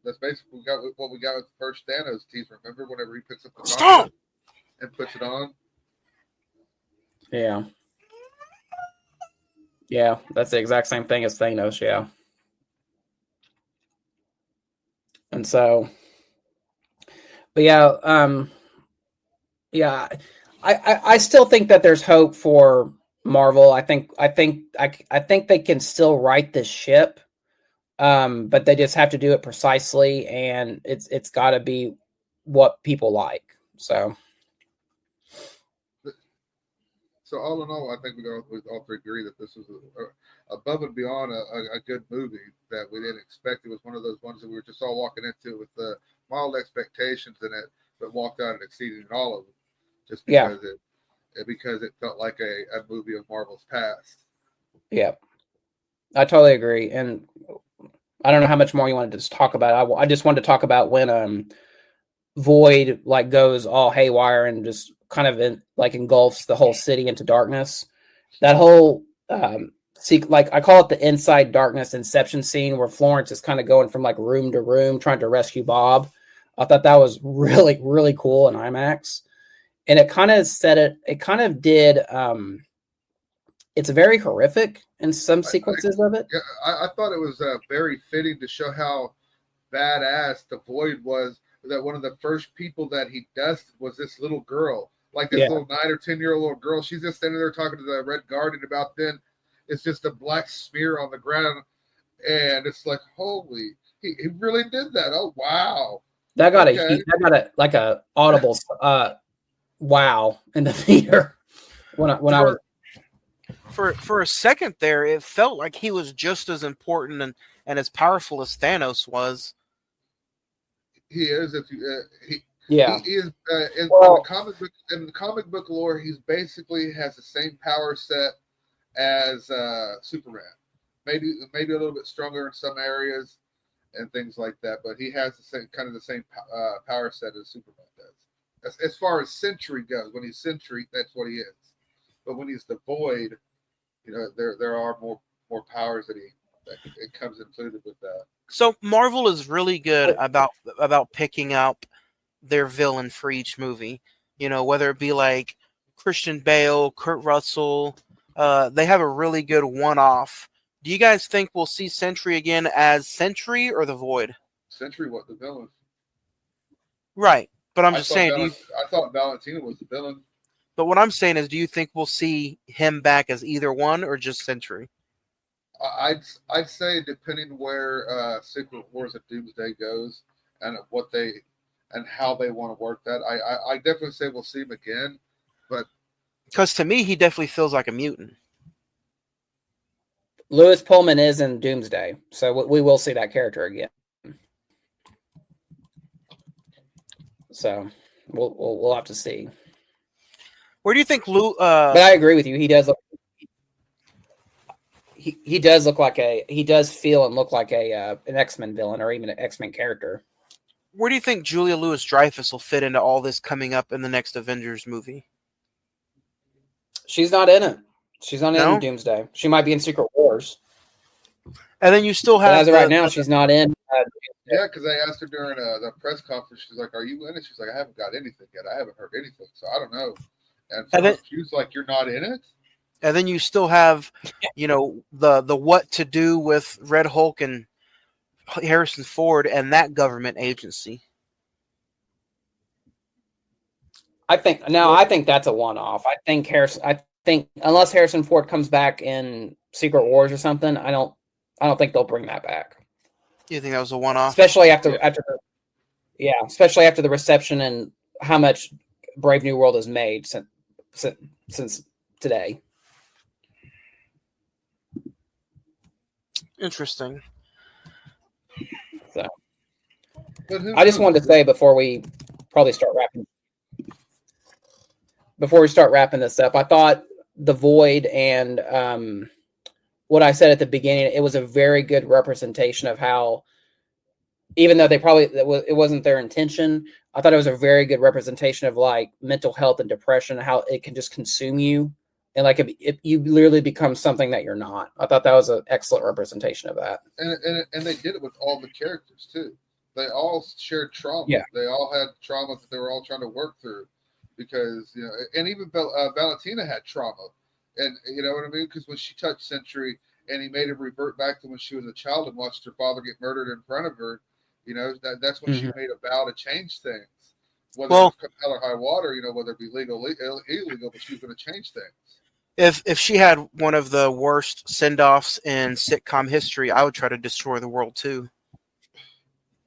That's basically what we got with the first Thanos teaser. Remember whenever he picks up the Stop! gauntlet and puts it on? Yeah. Yeah, that's the exact same thing as Thanos, yeah. And so, but yeah, yeah, I still think that there's hope for Marvel. I think they can still right this ship, but they just have to do it precisely, and it's got to be what people like. So all in all, I think we all three agree that this was above and beyond a good movie that we didn't expect. It was one of those ones that we were just all walking into with the mild expectations in it, but walked out and exceeding all of them, just because it felt like a movie of Marvel's past. Yeah, I totally agree, and I don't know how much more you wanted to just talk about. I just wanted to talk about when Void like goes all haywire and just kind of engulfs the whole city into darkness. That whole like I call it the inside darkness inception scene where Florence is kind of going from like room to room trying to rescue Bob. I thought that was really, really cool in IMAX. And it kind of did it's very horrific in some sequences of it. Yeah, I thought it was very fitting to show how badass the Void was. That one of the first people that he dusted was this little girl, like this little 9 or 10-year-old little girl. She's just standing there talking to the Red Guardian about then. It's just a black smear on the ground, and it's like, holy, he really did that. Oh wow, that got a audible wow in the theater when I was. For a second there, it felt like he was just as important and as powerful as Thanos was. He is. If you, he is in the comic book lore. He's basically has the same power set as Superman. Maybe a little bit stronger in some areas and things like that. But he has the same power set as Superman does. As far as Sentry goes, when he's Sentry, that's what he is. But when he's the Void, there are more powers that it comes included with that. So Marvel is really good about picking up their villain for each movie. Whether it be like Christian Bale, Kurt Russell, they have a really good one-off. Do you guys think we'll see Sentry again as Sentry or the Void? Sentry, what, the villain? Right, but I'm just saying. I thought Valentina was the villain. But what I'm saying is, do you think we'll see him back as either one or just Sentry? I'd say depending where Secret Wars of Doomsday goes and how they want to work that, I definitely say we'll see him again. But because to me, he definitely feels like a mutant. Lewis Pullman is in Doomsday, so we will see that character again. So we'll have to see. Where do you think Lou? But I agree with you. He does look. He does look like he does feel and look like an X-Men villain or even an X-Men character. Where do you think Julia Louis-Dreyfus will fit into all this coming up in the next Avengers movie? She's not in it. She's not in Doomsday. She might be in Secret Wars. And then you still But have as of right now, she's not in. Yeah, because I asked her during the press conference. She's like, "Are you in it?" She's like, "I haven't got anything yet. I haven't heard anything, so I don't know." And and then, she was like, "You're not in it?" and then you still have, you know, the what to do with Red Hulk and Harrison Ford and that government agency. I think that's a one-off. I think unless Harrison Ford comes back in Secret Wars or something, I don't think they'll bring that back. You think that was a one-off? Especially especially after the reception and how much Brave New World has made since today. Interesting. So I just wanted to say before we start wrapping this up, I thought The Void and what I said at the beginning, it was a very good representation of how, even though it wasn't their intention, I thought it was a very good representation of like mental health and depression, how it can just consume you, and like if you literally become something that you're not. I thought that was an excellent representation of that. And they did it with all the characters too. They all shared trauma. Yeah. They all had trauma that they were all trying to work through, because and even Valentina had trauma, and you know what I mean. Because when she touched Century, and he made her revert back to when she was a child and watched her father get murdered in front of her, that's when she made a vow to change things. Whether it was hell or high water, whether it be legal, illegal, but she was going to change things. If she had one of the worst send-offs in sitcom history, I would try to destroy the world too.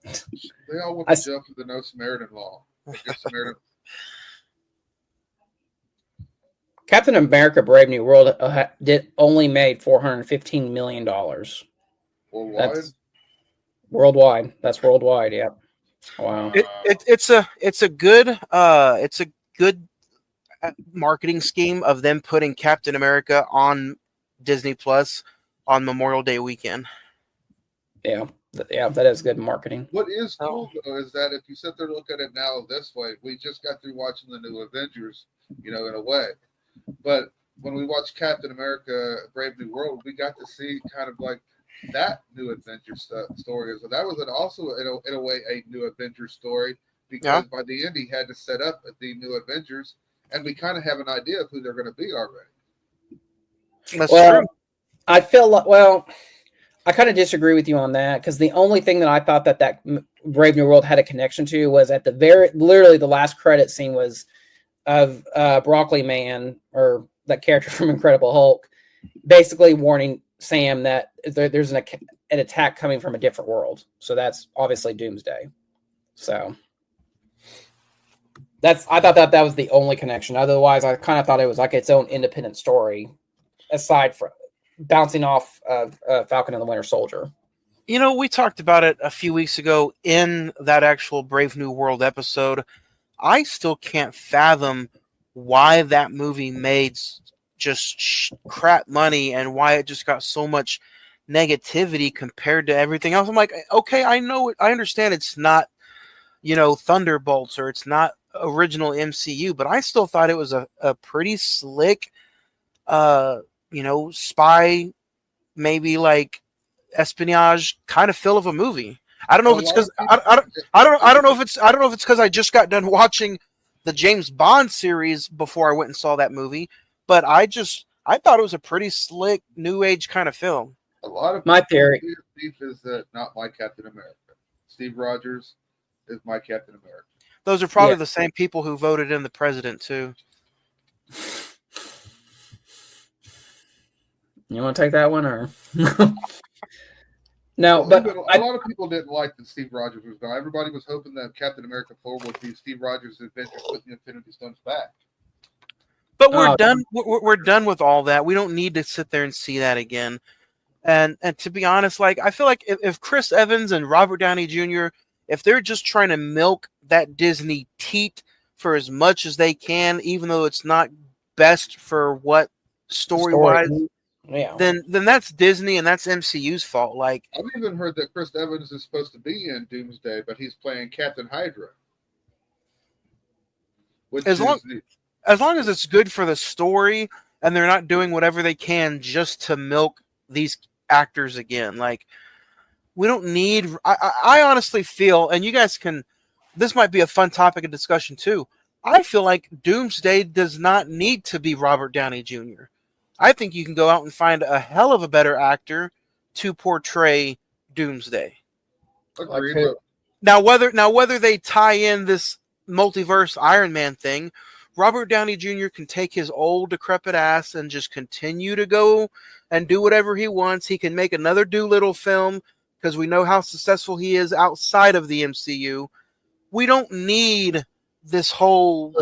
They all went to jail for the No Samaritan law. Captain America: Brave New World only made $415 million. Worldwide. Worldwide. That's worldwide. Yep. Wow. It's a good marketing scheme of them putting Captain America on Disney Plus on Memorial Day weekend. Yeah, that is good marketing. What is cool though is that if you sit there and look at it now this way, we just got through watching the new Avengers, in a way. But when we watched Captain America: Brave New World, we got to see kind of like that new Avengers story. So that was also in a way a new Avengers story, because by the end he had to set up the new Avengers, and we kind of have an idea of who they're going to be already. That's true. I feel like, I kind of disagree with you on that, because the only thing that I thought that Brave New World had a connection to was at literally the last credit scene was of Broccoli Man, or that character from Incredible Hulk, basically warning Sam that there's an attack coming from a different world. So that's obviously Doomsday. So I thought that was the only connection. Otherwise, I kind of thought it was like its own independent story, aside from bouncing off of Falcon and the Winter Soldier. We talked about it a few weeks ago in that actual Brave New World episode. I still can't fathom why that movie made just crap money and why it just got so much negativity compared to everything else. I'm like, okay, I know it. I understand it's not, Thunderbolts, or it's not original MCU, but I still thought it was a pretty slick, spy, maybe like espionage kind of feel of a movie. I don't know if it's because I don't know if it's because I just got done watching the James Bond series before I went and saw that movie, but I thought it was a pretty slick new age kind of film. A lot of my theory is that not my Captain America. Steve Rogers is my Captain America. Those are probably the same people who voted in the president too. You want to take that one, or? No, but a lot of people didn't like that Steve Rogers was gone. Everybody was hoping that Captain America 4 would be Steve Rogers' adventure putting the Infinity Stones back. But we're done. We're done with all that. We don't need to sit there and see that again. And to be honest, like, I feel like if Chris Evans and Robert Downey Jr., if they're just trying to milk that Disney teat for as much as they can, even though it's not best for what story-wise. Yeah. Then that's Disney and that's MCU's fault. Like, I've even heard that Chris Evans is supposed to be in Doomsday, but he's playing Captain Hydra. As long as it's good for the story and they're not doing whatever they can just to milk these actors again. Like, we don't need. I honestly feel, and you guys can. This might be a fun topic of discussion too. I feel like Doomsday does not need to be Robert Downey Jr. I think you can go out and find a hell of a better actor to portray Doomsday. Agreed, who? but Whether they tie in this multiverse Iron Man thing, Robert Downey Jr. can take his old decrepit ass and just continue to go and do whatever he wants. He can make another Doolittle film because we know how successful he is outside of the MCU. We don't need this whole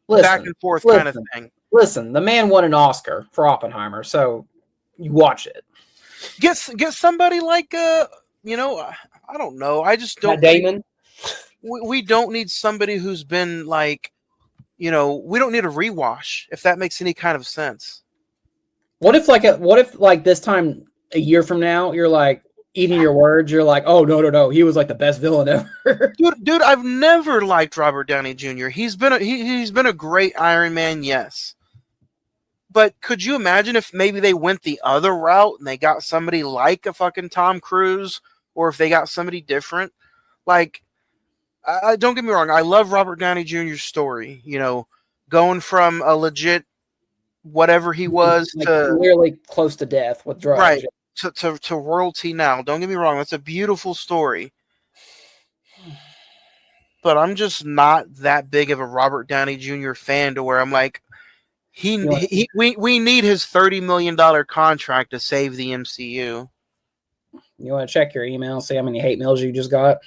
back and forth kind of thing. Listen, the man won an Oscar for Oppenheimer, so you watch it. Get somebody like I don't know. I just don't. Matt Damon. We don't need somebody who's been like, we don't need a rewash, if that makes any kind of sense. What if this time a year from now you're like eating your words, you're like, oh no, he was like the best villain ever. Dude, I've never liked Robert Downey Jr. He's been a great Iron Man, yes. But could you imagine if maybe they went the other route and they got somebody like a fucking Tom Cruise, or if they got somebody different? Like, don't get me wrong, I love Robert Downey Jr.'s story. Going from a legit whatever he was to nearly close to death with drugs, right, to royalty now. Don't get me wrong, that's a beautiful story. But I'm just not that big of a Robert Downey Jr. fan to where I'm like, we need his $30 million contract to save the MCU. You want to check your email, see how many hate mails you just got?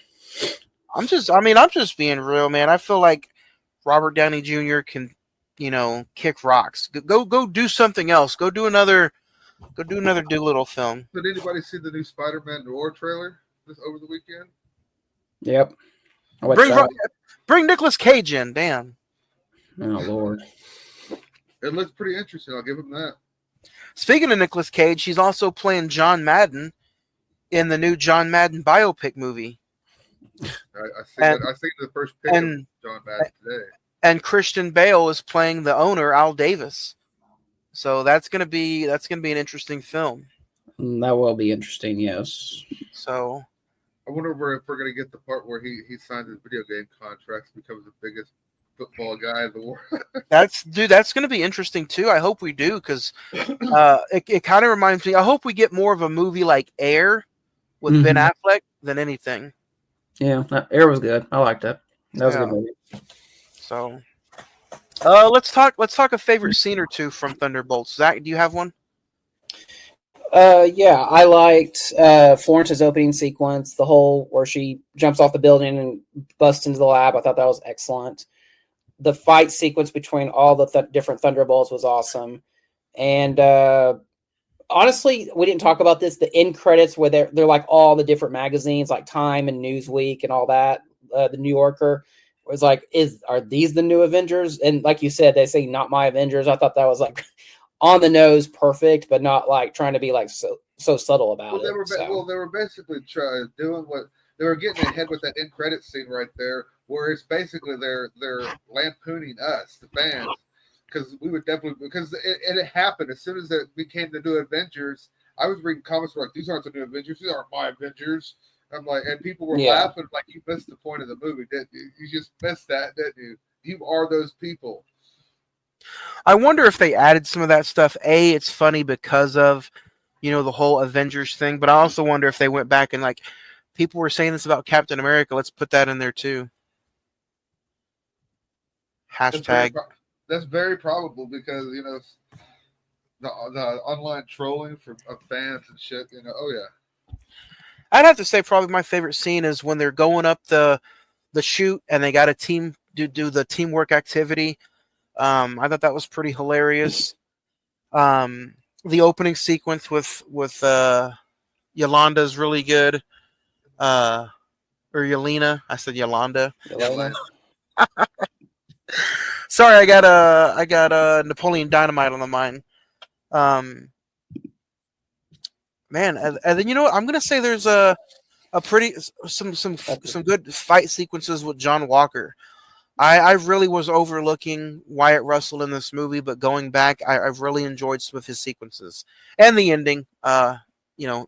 I'm just being real, man. I feel like Robert Downey Jr. can, kick rocks. Go do something else. Go do another Doolittle film. did anybody see the new Spider-Man Noir trailer over the weekend? Yep. Bring Nicolas Cage in. Damn. Oh Lord. It looks pretty interesting. I'll give him that. Speaking of Nicolas Cage, he's also playing John Madden in the new John Madden biopic movie. I seen the first pick of John Madden today. And Christian Bale is playing the owner, Al Davis. So that's gonna be an interesting film. That will be interesting, yes. So I wonder if we're gonna get the part where he signs his video game contracts, becomes the biggest football guy in the world. That's going to be interesting too. I hope we do, because it kind of reminds me. I hope we get more of a movie like Air with Ben Affleck than anything. Yeah, Air was good. I liked it. That was a good movie. So, let's talk a favorite scene or two from Thunderbolts. Zach, do you have one? Yeah, I liked Florence's opening sequence, the whole where she jumps off the building and busts into the lab. I thought that was excellent. The fight sequence between all the different Thunderbolts was awesome. And honestly, we didn't talk about this. The end credits where they're like all the different magazines, like Time and Newsweek and all that. The New Yorker was like, are these the new Avengers? And like you said, they say not my Avengers. I thought that was like on the nose, perfect, but not like trying to be like so subtle about it. They were basically doing what they were getting ahead with that end credit scene right there, where it's basically they're lampooning us, the fans, because it happened as soon as it became the new Avengers. I was reading comments like, these aren't the new Avengers, these aren't my Avengers. I'm like, and people were laughing like, you missed the point of the movie, didn't you? You just missed that, didn't you? You are those people. I wonder if they added some of that stuff. It's funny because of, the whole Avengers thing, but I also wonder if they went back and like, people were saying this about Captain America. Let's put that in there too. Hashtag. That's very probable because, the online trolling of fans and shit, oh yeah. I'd have to say probably my favorite scene is when they're going up the chute and they got a team do the teamwork activity. I thought that was pretty hilarious. The opening sequence with Yolanda is really good. Or Yelena. I said Yolanda. Sorry, I got Napoleon Dynamite on the mind. Man, and then you know what? I'm gonna say there's a pretty some good fight sequences with John Walker. I really was overlooking Wyatt Russell in this movie, but going back, I've really enjoyed some of his sequences and the ending.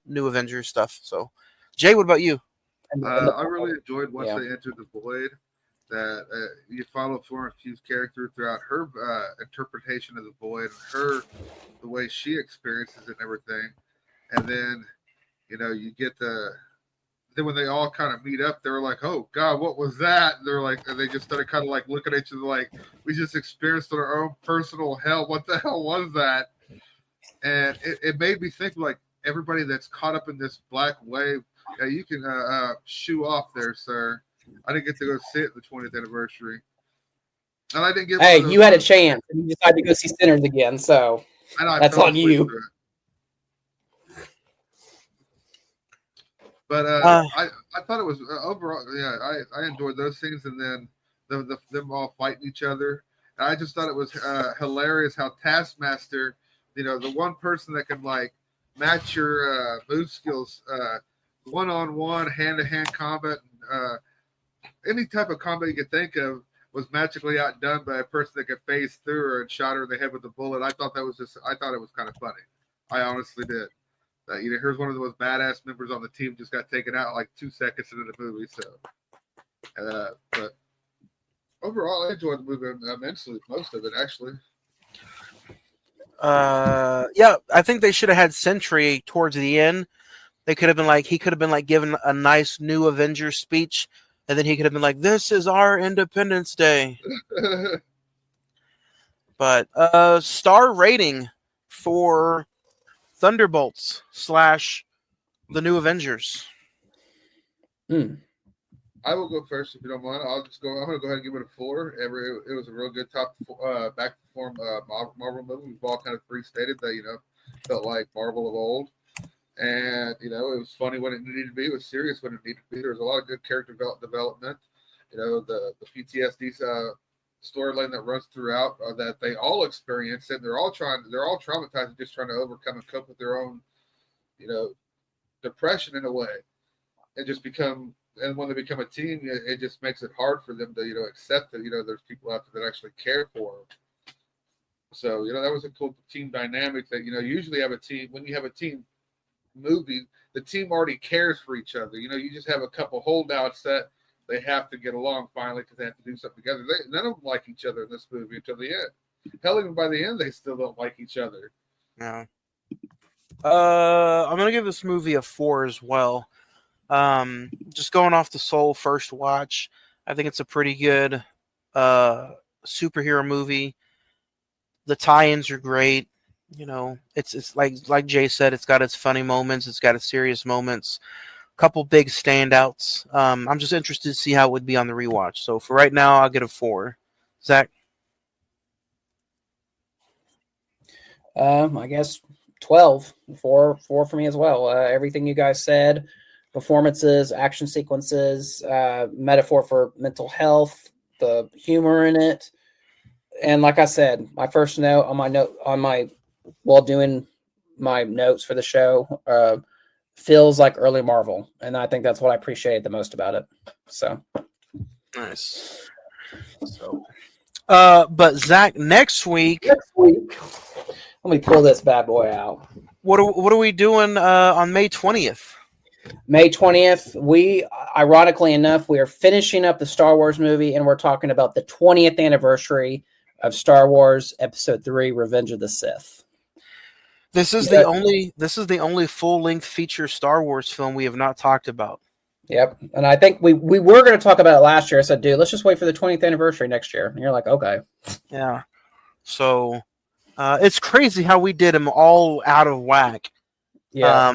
New Avengers stuff. So, Jay, what about you? I really enjoyed once Yeah. they entered the void that you follow Florence Pugh's character throughout her interpretation of the void and the way she experiences it and everything. And then, you get then when they all kind of meet up, they were like, "Oh God, what was that?" And they just started kind of like looking at each other like, "We just experienced our own personal hell. What the hell was that?" And it made me think like everybody that's caught up in this black wave. Yeah, you can shoo off there, sir. I didn't get to go see it the 20th anniversary, and I didn't get. Hey, you had a chance, and you decided to go see Sinners again, so And I that's fell on asleep you. to it. But I thought it was overall. Yeah, I enjoyed those scenes, and then them all fighting each other. And I just thought it was hilarious how Taskmaster, the one person that can like match your move skills, one-on-one, hand-to-hand combat, any type of combat you could think of, was magically outdone by a person that could phase through her and shot her in the head with a bullet. I thought it was kind of funny. I honestly did. Here's one of the most badass members on the team just got taken out like 2 seconds into the movie. So, but overall, I enjoyed the movie immensely. Most of it, actually. Yeah, I think they should have had Sentry towards the end. He could have been like given a nice new Avengers speech, and then he could have been like, "This is our Independence Day." But star rating for Thunderbolts / the New Avengers. I will go first if you don't mind. I'm going to go ahead and give it a 4. It was a real good back to form Marvel movie. We've all kind of pre-stated that felt like Marvel of old, and it was funny when it needed to be. It was serious when it needed to be. There was a lot of good character development. The PTSD storyline that runs throughout that they all experience, and they're all traumatized and just trying to overcome and cope with their own depression in a way, and just become. And when they become a team, it just makes it hard for them to accept that there's people out there that actually care for them. So that was a cool team dynamic that usually have a team. When you have a team movie, the team already cares for each other. You just have a couple holdouts that they have to get along finally because they have to do something together. None of them like each other in this movie until the end. Hell, even by the end, they still don't like each other. Yeah. I'm gonna give this movie a 4 as well. Just going off the sole first watch, I think it's a pretty good superhero movie. The tie-ins are great. It's like Jay said, it's got its funny moments, it's got its serious moments, a couple big standouts. I'm just interested to see how it would be on the rewatch. So for right now, I'll get a 4. Zach? I guess 12, 4 for me as well. Everything you guys said, performances, action sequences, metaphor for mental health, the humor in it, and like I said, my first note while doing my notes for the show feels like early Marvel, and I think that's what I appreciated the most about it. So Nice. So, but Zach, next week, let me pull this bad boy out. what are we doing on May 20th? May 20th, ironically enough, we are finishing up the Star Wars movie, and we're talking about the 20th anniversary of Star Wars Episode 3, Revenge of the Sith. This is the only full-length feature Star Wars film we have not talked about. Yep, and I think we were going to talk about it last year. I said, dude, let's just wait for the 20th anniversary next year. And you're like, okay. Yeah. So it's crazy how we did them all out of whack. Yeah.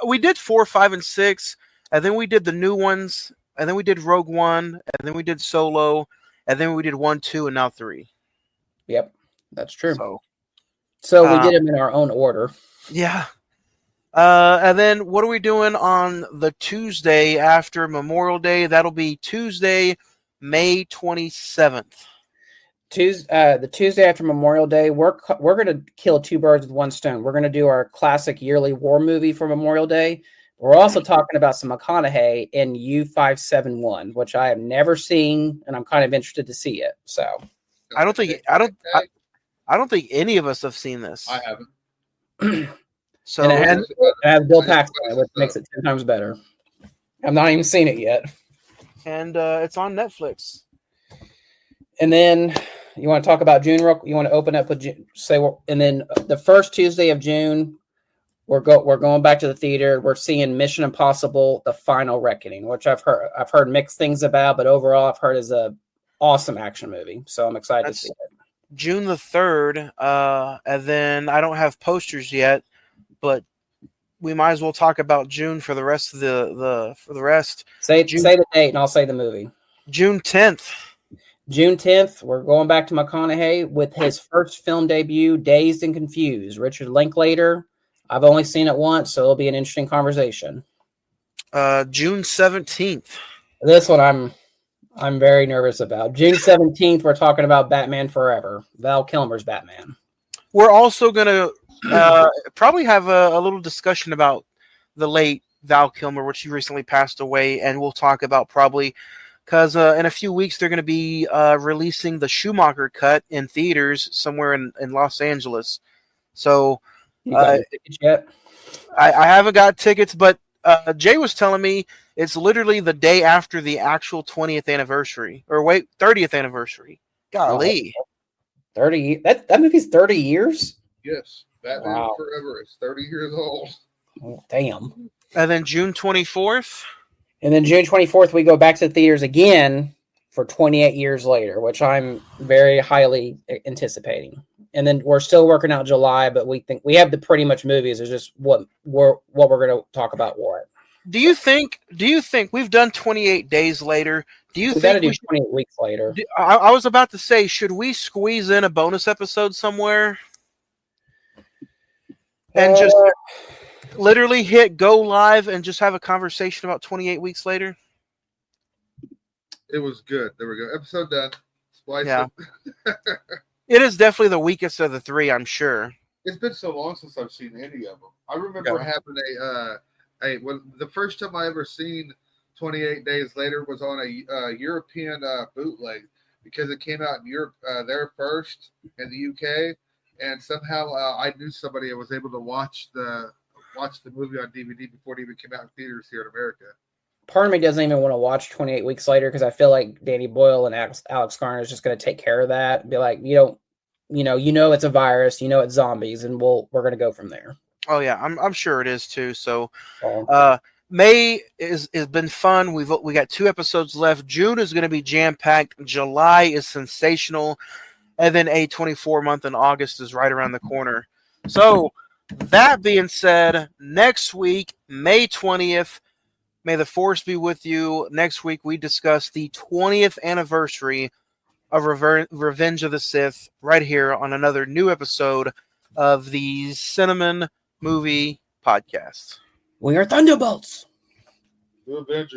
We did 4, 5, and 6, and then we did the new ones, and then we did Rogue One, and then we did Solo, and then we did 1, 2, and now 3. Yep, that's true. So we did them in our own order. Yeah. And then what are we doing on the Tuesday after Memorial Day? That'll be Tuesday, May 27th. The Tuesday after Memorial Day, we're going to kill 2 birds with 1 stone. We're going to do our classic yearly war movie for Memorial Day. We're also talking about some McConaughey in U-571, which I have never seen, and I'm kind of interested to see it. So I don't think any of us have seen this. I haven't. So And I have Bill I have Paxton, in it, which makes it 10 times better. I've not even seen it yet. it's on Netflix. And then you want to talk about June? You want to open up with June, and then the first Tuesday of June, we're going back to the theater. We're seeing Mission Impossible: The Final Reckoning, which I've heard mixed things about, but overall I've heard is a awesome action movie. So I'm excited to see it. June the 3rd, and then I don't have posters yet, but we might as well talk about June for the rest of the rest. Say the date, and I'll say the movie. June 10th. June 10th, we're going back to McConaughey with his first film debut, Dazed and Confused. Richard Linklater. I've only seen it once, so it'll be an interesting conversation. June 17th. This one I'm very nervous about. June 17th, we're talking about Batman Forever, Val Kilmer's Batman. We're also going to probably have a little discussion about the late Val Kilmer, which he recently passed away, and we'll talk about probably because in a few weeks they're going to be releasing the Schumacher cut in theaters somewhere in Los Angeles. So You got your tickets yet? I haven't got tickets, but Jay was telling me it's literally the day after the actual 20th anniversary. Or wait, 30th anniversary. Golly. 30. That movie's 30 years? Yes. Batman Forever is 30 years old. Oh, damn. And then June 24th. And then June 24th, we go back to the theaters again for 28 years later, which I'm very highly anticipating. And then we're still working out July, but we think we have the pretty much movies. It's just what we're going to talk about. What do you think we've done 28 days later? Do you we think got to do 28 weeks later? I was about to say, should we squeeze in a bonus episode somewhere and just literally hit go live and just have a conversation about 28 weeks later? It was good. There we go. Episode done. Splice Yeah. it. It is definitely the weakest of the three, I'm sure. It's been so long since I've seen any of them. I remember having the first time I ever seen 28 Days Later was on a European bootleg because it came out in Europe there first in the UK, and somehow I knew somebody that was able to watch the movie on DVD before it even came out in theaters here in America. Part of me doesn't even want to watch 28 weeks later because I feel like Danny Boyle and Alex Garner is just going to take care of that and be like, you know it's a virus, it's zombies, and we're going to go from there. Oh yeah, I'm sure it is too. So May has been fun. We got 2 episodes left. June is going to be jam packed. July is sensational, and then a 24-month in August is right around the corner. So that being said, next week, May 20th. May the force be with you. Next week, we discuss the 20th anniversary of Revenge of the Sith right here on another new episode of the Cine-Men Movie Podcast. We are Thunderbolts. The Avengers.